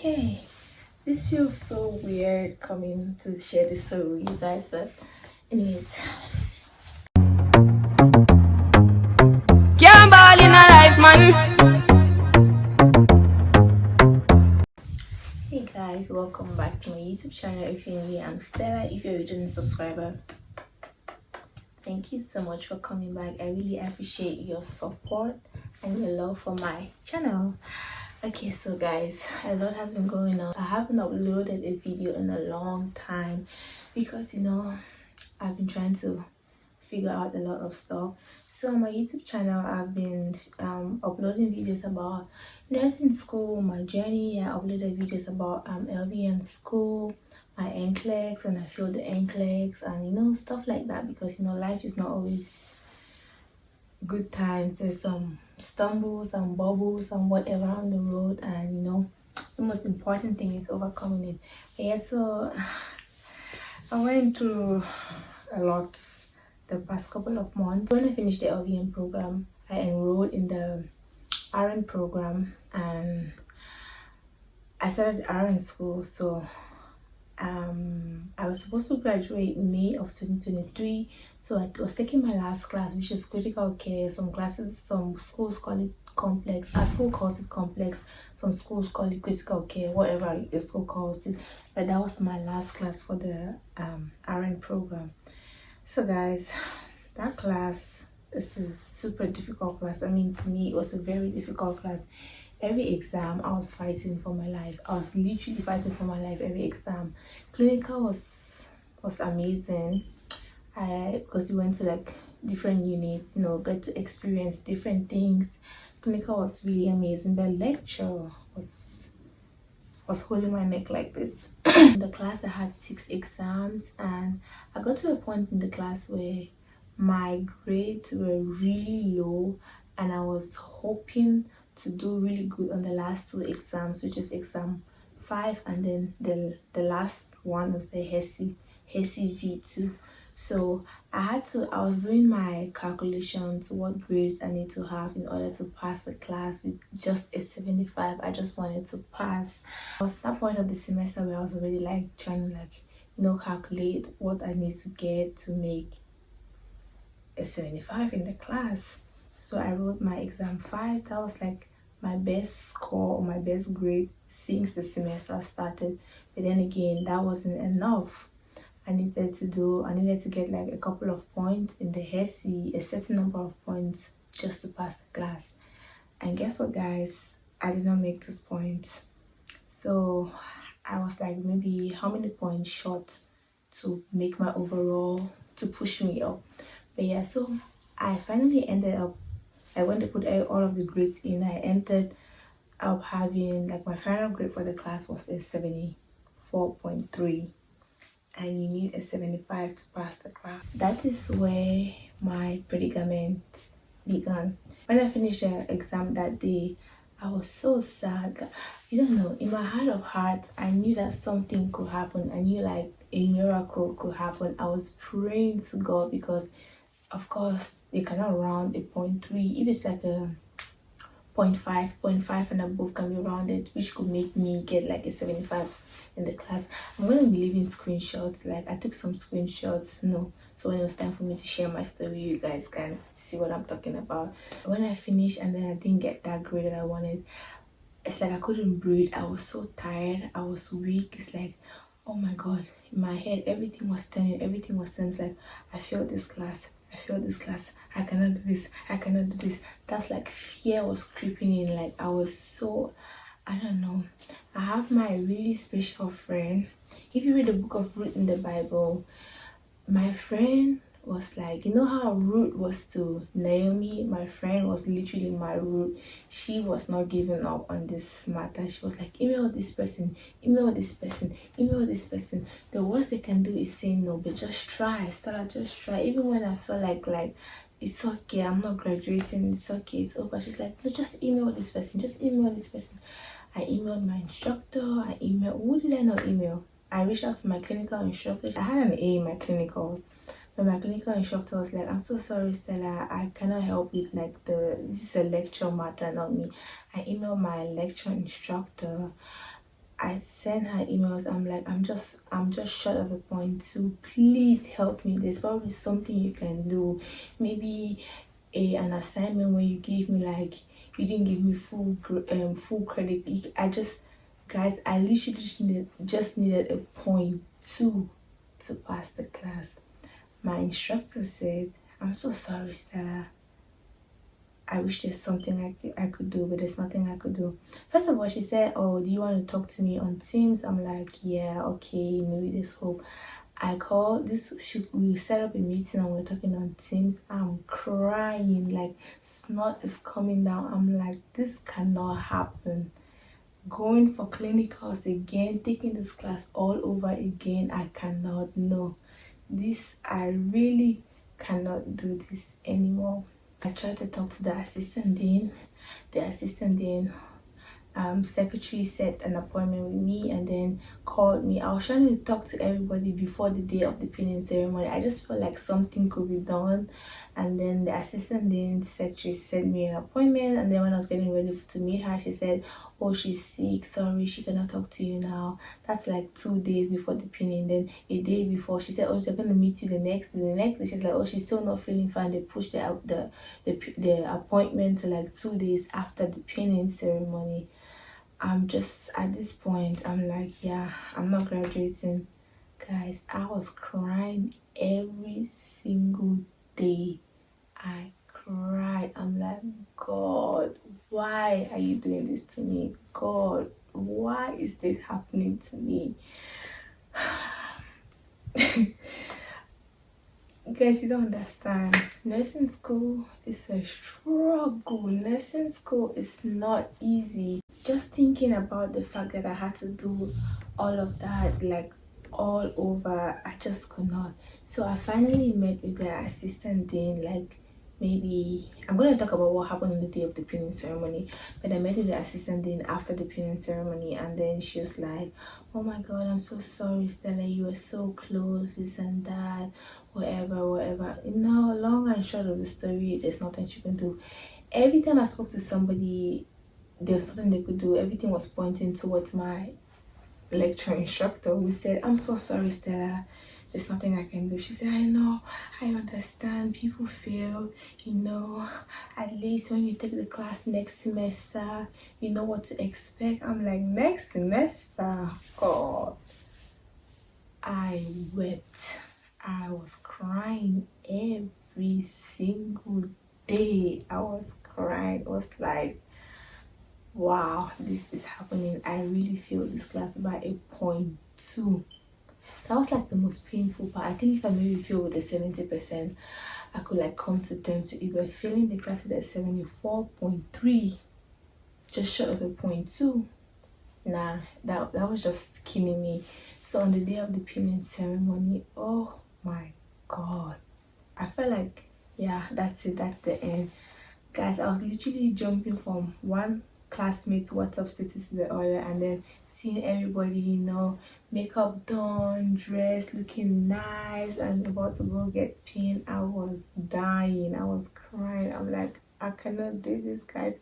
Okay, this feels so weird coming to share this story with you guys, but anyways. Can't ball in a life, man. Hey guys, welcome back to my YouTube channel. If you're new, I'm Stella. If you're a returning subscriber, thank you so much for coming back. I really appreciate your support and your love for my channel. Okay, so guys, a lot has been going on. I haven't uploaded a video in a long time because I've been trying to figure out a lot of stuff. So on my YouTube channel, I've been uploading videos about nursing school, my journey. I uploaded videos about LVN school, my NCLEX, when I failed the NCLEX, and stuff like that, because life is not always good times. There's some stumbles and bubbles and whatever on the road, and the most important thing is overcoming it. Yeah, so I went through a lot the past couple of months. When I finished the LVN program, I enrolled in the RN program and I started RN school. So I was supposed to graduate in May of 2023. So I was taking my last class, which is critical care. Some schools call it complex. Our school calls it complex. Some schools call it critical care, whatever the school calls it. But that was my last class for the RN program. So guys, that class is a super difficult class. I mean, to me, it was a very difficult class. Every exam, I was fighting for my life. I was literally fighting for my life every exam. Clinical was amazing. Because we went to like different units, get to experience different things. Clinical was really amazing, but lecture was holding my neck like this. In the class, I had 6 exams, and I got to a point in the class where my grades were really low, and I was hoping to do really good on the last 2 exams, which is exam 5, and then the last one is the HESI V2. So I was doing my calculations, what grades I need to have in order to pass the class with just a 75. I just wanted to pass. I was at that point of the semester where I was already like trying to calculate what I need to get to make a 75 in the class. So I wrote my exam 5. That was like my best score or my best grade since the semester started. But then again, that wasn't enough. I needed to get like a couple of points in the HESI, a certain number of points just to pass the class. And guess what, guys? I did not make those points. So I was like maybe how many points short to make my overall, to push me up. But yeah, so I finally ended up, I went to put all of the grades in. I ended up having, like, my final grade for the class was a 74.3. And you need a 75 to pass the class. That is where my predicament began. When I finished the exam that day, I was so sad. You don't know, in my heart of hearts, I knew that something could happen. I knew like a miracle could happen. I was praying to God because, of course, they cannot round a 0.3. If it's like a 0.5 and above can be rounded, which could make me get like a 75 in the class. I'm going to be leaving screenshots. Like, I took some screenshots, so when it was time for me to share my story, you guys can see what I'm talking about. When I finished and then I didn't get that grade that I wanted, it's like I couldn't breathe. I was so tired, I was weak. It's like, oh my God, in my head everything was turning. It's like, I failed this class, I cannot do this, That's like fear was creeping in. Like, I was so, I don't know. I have my really special friend. If you read the book of Ruth in the Bible, my friend was like, how Ruth was to Naomi? My friend was literally my Ruth. She was not giving up on this matter. She was like, email this person. The worst they can do is say no, but just try, Stella, just try. Even when I felt like it's okay, I'm not graduating, it's okay, it's over. She's like, no, just email this person. I emailed my instructor. Who did I not email? I reached out to my clinical instructor. I had an A in my clinicals, but my clinical instructor was like, I'm so sorry, Stella, I cannot help with like this is a lecture matter, not me. I emailed my lecture instructor. I sent her emails. I'm like, I'm just short of a point two. Please help me. There's probably something you can do. Maybe an assignment where you gave me, like, you didn't give me full credit. Guys, I literally just needed a point two to pass the class. My instructor said, I'm so sorry, Stella. I wish there's something I could do, but there's nothing I could do. First of all, she said, oh, do you want to talk to me on Teams? I'm like, yeah, okay, maybe there's hope. I called we set up a meeting and we're talking on Teams. I'm crying, like snot is coming down. I'm like, this cannot happen. Going for clinicals again, taking this class all over again, I cannot. No, this, I really cannot do this anymore. I tried to talk to the assistant dean. The assistant dean secretary set an appointment with me and then called me. I was trying to talk to everybody before the day of the pinning ceremony. I just felt like something could be done, and then the assistant dean secretary sent me an appointment, and then when I was getting ready to meet her, she said, oh, she's sick, sorry, she cannot talk to you now. That's like 2 days before the pinning. Then a day before, she said, oh, they're gonna meet you the next day. She's like, oh, she's still not feeling fine. They pushed the appointment to like 2 days after the pinning ceremony. I'm just, at this point, I'm like, yeah, I'm not graduating. Guys, I was crying every single day. I cried. I'm like, God, why are you doing this to me? God, why is this happening to me? Guys, you don't understand. Nursing school is a struggle. Nursing school is not easy. Just thinking about the fact that I had to do all of that, like all over, I just could not. So I finally met with the assistant dean, like maybe, I'm going to talk about what happened on the day of the pinning ceremony, but I met with the assistant dean after the pinning ceremony, and then she was like, oh my God, I'm so sorry, Stella, you were so close, this and that, whatever. You know, long and short of the story, there's nothing she can do. Every time I spoke to somebody, there's nothing they could do. Everything was pointing towards my lecture instructor, who said, I'm so sorry, Stella, there's nothing I can do. She said, I know, I understand, people fail, you know, at least when you take the class next semester, you know what to expect. I'm like, next semester? God, I wept. I was crying every single day. I was crying. It was like, wow, this is happening. I really failed this class by a point two. That was like the most painful part. I think if I maybe fail with the 70%, I could like come to terms with it. But failing the class with a 74.3, just short of a point two, nah, that was just killing me. So on the day of the pinning ceremony, oh my God, I felt like, yeah, that's it, that's the end. Guys, I was literally jumping from one classmate's WhatsApp status to the other, and then seeing everybody, you know, makeup done, dressed, looking nice, and about to go get pinned. I was dying. I was crying. I'm like, I cannot do this, guys.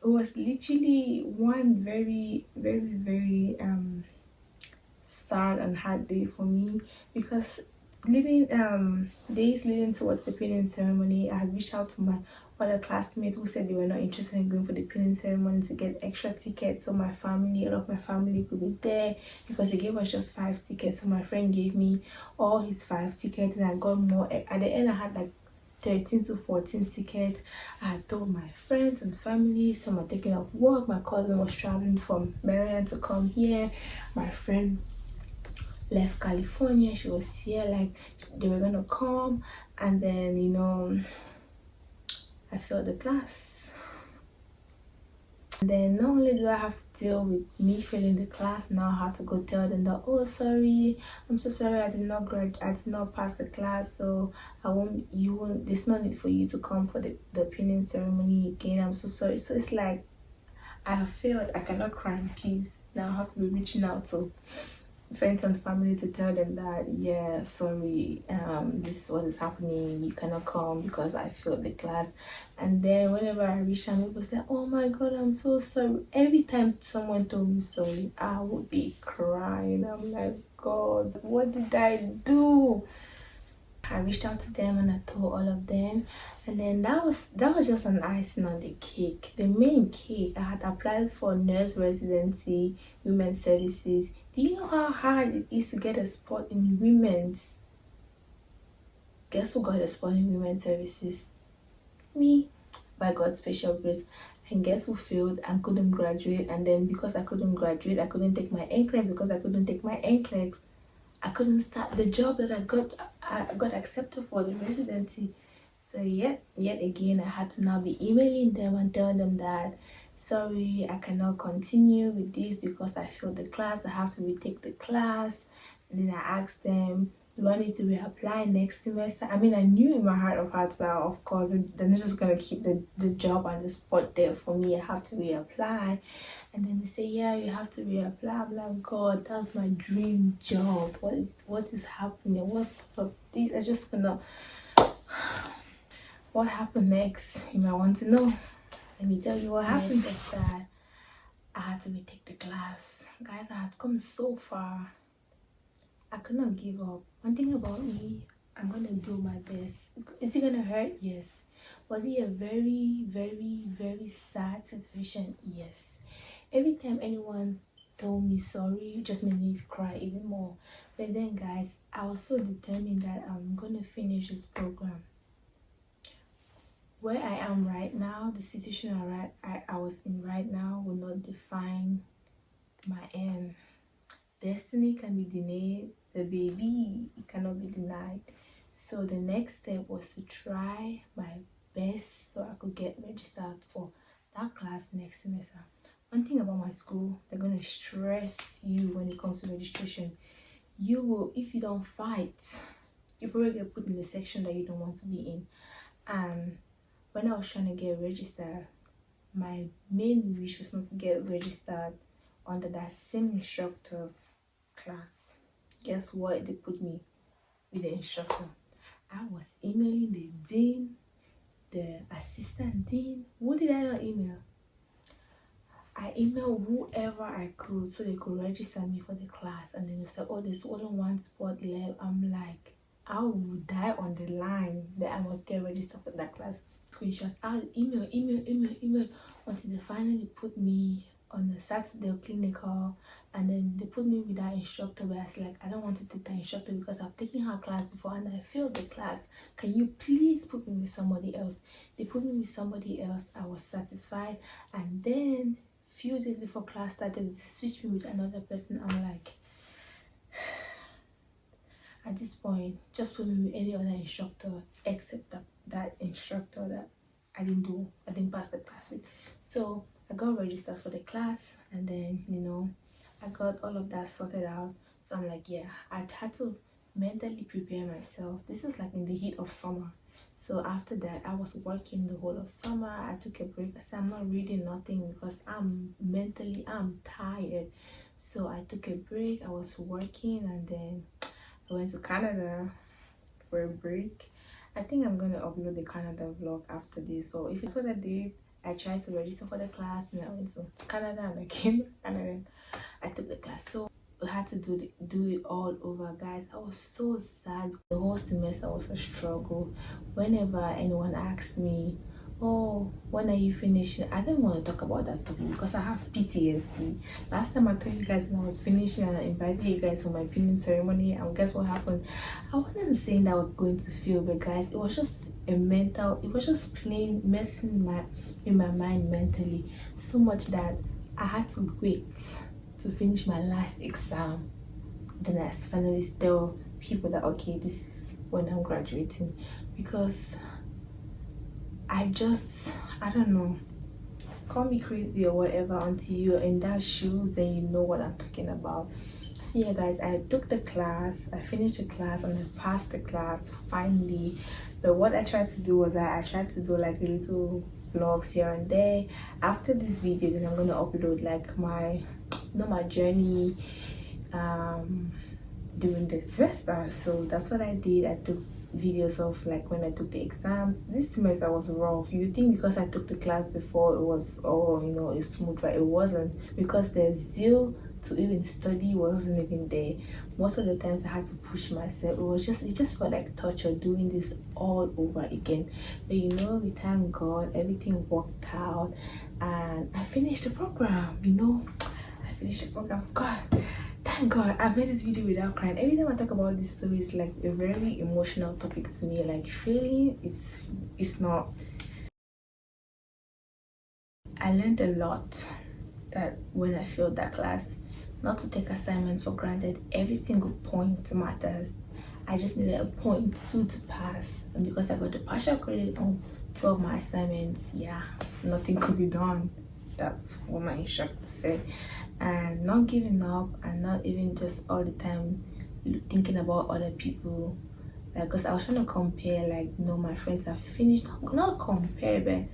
It was literally one very, very sad and hard day for me, because days leading towards the pinning ceremony, I had reached out to my other classmates who said they were not interested in going for the pinning ceremony to get extra tickets, so my family, all of my family could be there, because they gave us just 5 tickets. So my friend gave me all his 5 tickets, and I got more. At the end, I had like 13 to 14 tickets. I had told my friends and family. Some are taking off work. My cousin was traveling from Maryland to come here. My friend left California. She was here, like they were gonna come, and then, you know, I failed the class. And then not only do I have to deal with me failing the class, now I have to go tell them that, oh, sorry, I'm so sorry, I did not pass the class, so there's no need for you to come for the pinning ceremony again. I'm so sorry. So it's like, I have failed. I cannot cry in peace. Now I have to be reaching out to friends and family to tell them that, yeah, sorry, this is what is happening, you cannot come because I failed the class. And then whenever I reach them, people say, oh my god, I'm so sorry. Every time someone told me sorry, I would be crying. I'm like, god, what did I do? I reached out to them and I told all of them, and then that was just an icing on the cake. The main cake, I had applied for nurse residency, women's services. Do you know how hard it is to get a spot in women's? Guess who got a spot in women's services? Me, by God's special grace. And guess who failed and couldn't graduate? And then because I couldn't graduate, I couldn't take my NCLEX. Because I couldn't take my NCLEX, I couldn't start the job that I got accepted for, the residency. So yet again, I had to now be emailing them and telling them that, sorry, I cannot continue with this because I failed the class. I have to retake the class. And then I asked them, do I need to reapply next semester? I mean, I knew in my heart of hearts that, of course, they're not just going to keep the job and the spot there for me. I have to reapply. And then they say, yeah, you have to reapply. I'm like, god, that's my dream job. What is happening? What's all of this? I just gonna what happened next? You might want to know. Let me tell you what happened. Is that I had to retake the class. Guys, I had come so far. I could not give up. One thing about me, I'm gonna do my best. Is it gonna hurt? Yes. Was it a very, very, very sad situation? Yes. Every time anyone told me sorry, it just made me cry even more. But then, guys, I was so determined that I'm gonna finish this program. Where I am right now, the situation I was in right now will not define my end. Destiny can be delayed. The baby, it cannot be denied. So the next step was to try my best so I could get registered for that class next semester. One thing about my school, they're going to stress you when it comes to registration. You will, if you don't fight, you probably get put in the section that you don't want to be in. And when I was trying to get registered, my main wish was not to get registered under that same instructor's class. Guess what? They put me with the instructor. I was emailing the dean, the assistant dean. Who did I not email? I emailed whoever I could so they could register me for the class. And then they said, oh, there's only one spot left. I'm like, I would die on the line that I must get registered for that class. Screenshot. I was email until they finally put me on the Saturday clinical, and then they put me with that instructor. But I was like, I don't want to take that instructor because I've taken her class before and I failed the class. Can you please put me with somebody else? They put me with somebody else. I was satisfied, and then few days before class started, they switched me with another person. I'm like, at this point, just put me with any other instructor except that instructor that I didn't pass the class with. So I got registered for the class, and then I got all of that sorted out. So I'm like, yeah, I had to mentally prepare myself. This is like in the heat of summer. So after that, I was working the whole of summer. I took a break. I said, I'm not reading nothing because I'm tired. So I took a break. I was working, and then I went to Canada for a break. I think I'm going to upload the Canada vlog after this. So if it's what I did, I tried to register for the class, and I went to Canada, and I came back, and then I took the class. So I had to do it all over, guys. I was so sad. The whole semester was a struggle. Whenever anyone asked me, oh, when are you finishing, I didn't want to talk about that topic because I have PTSD. Last time I told you guys when I was finishing and I invited you guys for my pinning ceremony, and guess what happened? I wasn't saying that I was going to fail, but guys, it was just plain messing in my mind mentally, so much that I had to wait to finish my last exam. Then I finally tell people that, okay, this is when I'm graduating, because I don't know, call me crazy or whatever, until you're in that shoes, then you know what I'm talking about. So yeah, guys, I took the class, I finished the class, and I passed the class finally. But what I tried to do was that I tried to do like a little vlogs here and there. After this video, then I'm going to upload like my journey, during the semester. So that's what I did. I took videos of like when I took the exams. This semester was rough. You think because I took the class before it was it's smooth, right? It wasn't, because the zeal to even study wasn't even there. Most of the times I had to push myself. It just felt like torture doing this all over again. But we thank God everything worked out and I finished the program. I finished the program. God, thank God I made this video without crying. Every time I talk about this story, it's like a very emotional topic to me. Like feeling it's not. I learned a lot that when I failed that class, not to take assignments for granted. Every single point matters. I just needed a 0.2 to pass, and because I got the partial credit on 2 of my assignments, yeah, nothing could be done. That's what my instructor said. And not giving up, and not even just all the time thinking about other people, like, because I was trying to compare, like, my friends have finished, not compare, but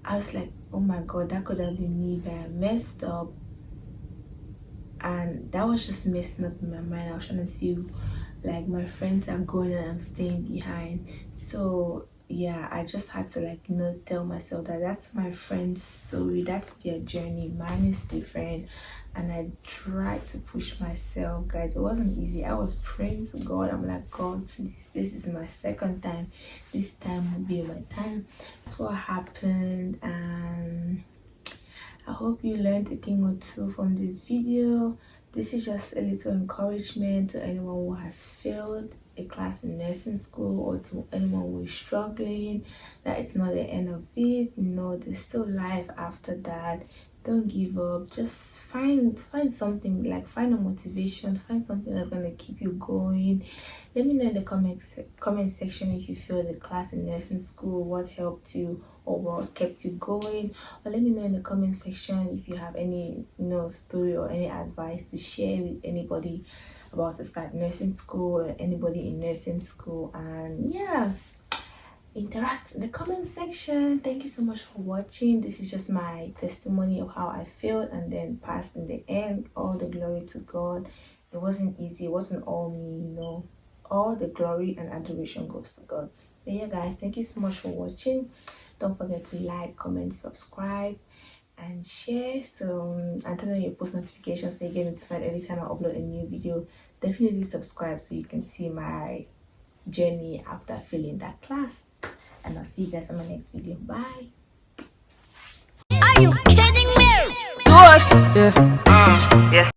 I was like, oh my God, that could have been me, but I messed up. And that was just messing up in my mind. I was trying to see like my friends are going and I'm staying behind. So yeah, I just had to tell myself that that's my friend's story, that's their journey, mine is different. And I tried to push myself, guys. It wasn't easy. I was praying to God. I'm like, God, please, this is my second time, this time will be my time. That's what happened. And I hope you learned a thing or two from this video. This is just a little encouragement to anyone who has failed a class in nursing school, or to anyone who is struggling, that it's not the end of it. There's still life after that. Don't give up. Just find something, like find a motivation, find something that's gonna keep you going. Let me know in the comment section if you feel the class in nursing school, what helped you or what kept you going. Or let me know in the comment section if you have any story or any advice to share with anybody about to start nursing school, or anybody in nursing school. And yeah, interact in the comment section. Thank you so much for watching. This is just my testimony of how I failed and then passed in the end. All the glory to God. It wasn't easy. It wasn't all me. All the glory and adoration goes to God. But yeah, guys, thank you so much for watching. Don't forget to like, comment, subscribe, and share. So and turn on your post notifications so you get notified every time I upload a new video. Definitely subscribe so you can see my journey after failing that class. And I'll see you guys in my next video. Bye. Are you kidding me? Do us, yeah.